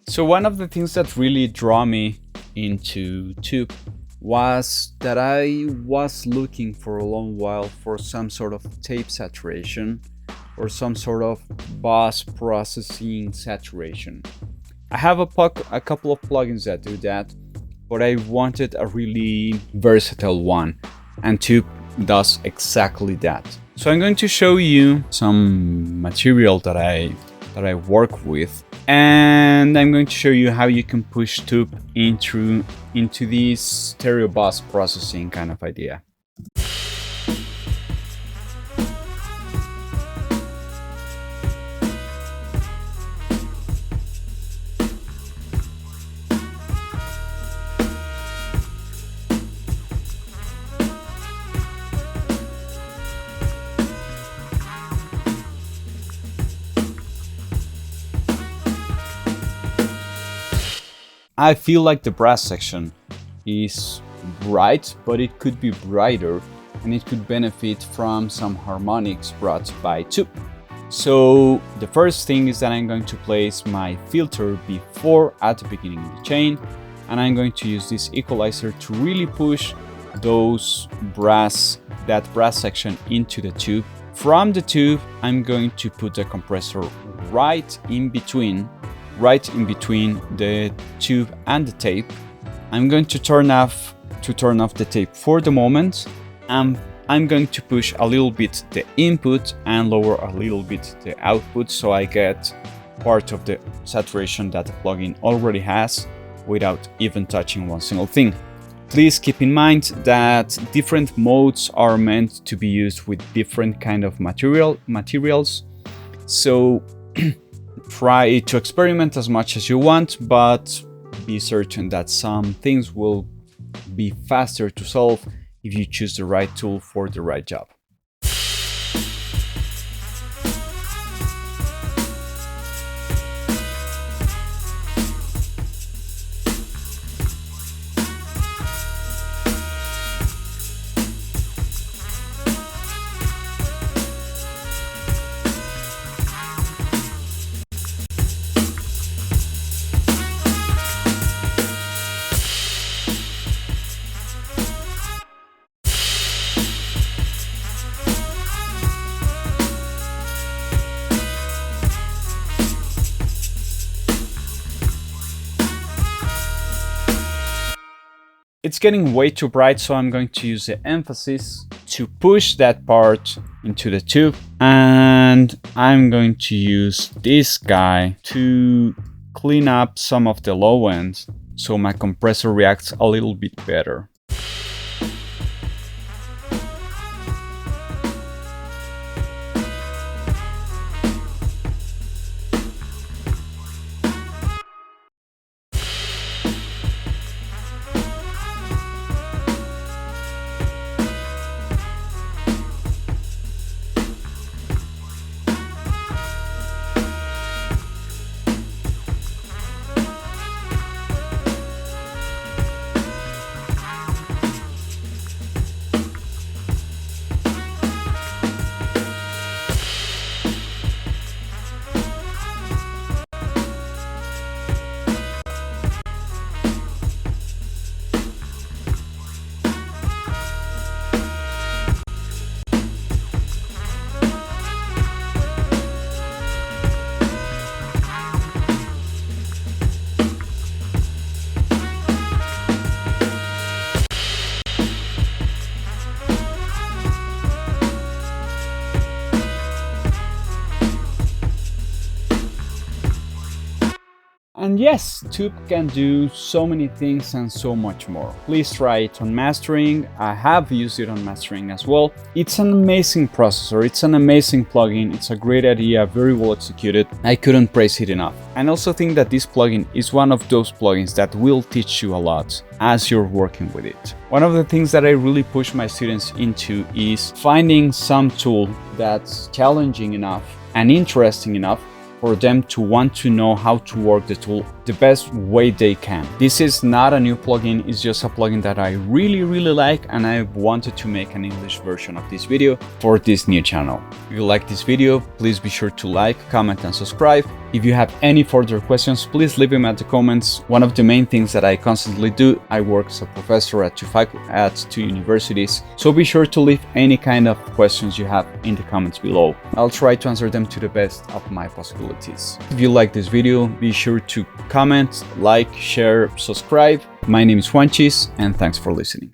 So one of the things that really drew me into Tupe was that I was looking for a long while for some sort of tape saturation or some sort of bus processing saturation. I have a couple of plugins that do that, but I wanted a really versatile one, and Tupe does exactly that. So I'm going to show you some material that I work with, and I'm going to show you how you can push Tupe into this stereo bus processing kind of idea. I feel like the brass section is bright, but it could be brighter and it could benefit from some harmonics brought by Tupe. So the first thing is that I'm going to place my filter before at the beginning of the chain, and I'm going to use this equalizer to really push that brass section into the tube. From the tube, I'm going to put the compressor right in between the tube and the tape. I'm going to turn off the tape for the moment, and I'm going to push a little bit the input and lower a little bit the output, so I get part of the saturation that the plugin already has without even touching one single thing. Please keep in mind that different modes are meant to be used with different kind of materials, so try to experiment as much as you want, but be certain that some things will be faster to solve if you choose the right tool for the right job. It's getting way too bright, so I'm going to use the emphasis to push that part into the tube, and I'm going to use this guy to clean up some of the low ends so my compressor reacts a little bit better. And yes, Tupe can do so many things and so much more. Please try it on mastering. I have used it on mastering as well. It's an amazing processor, it's an amazing plugin, it's a great idea, very well executed. I couldn't praise it enough. And I also think that this plugin is one of those plugins that will teach you a lot as you're working with it. One of the things that I really push my students into is finding some tool that's challenging enough and interesting enough for them to want to know how to work the tool the best way they can. This is not a new plugin, it's just a plugin that I really like, and I wanted to make an English version of this video for this new channel. If you like this video, please be sure to like, comment and subscribe. If you have any further questions, please leave them at the comments. One of the main things that I constantly do, I work as a professor at two universities, so be sure to leave any kind of questions you have in the comments below. I'll try to answer them to the best of my possibilities. If you like this video, be sure to comment, like, share, subscribe. My name is Juanchis, and thanks for listening.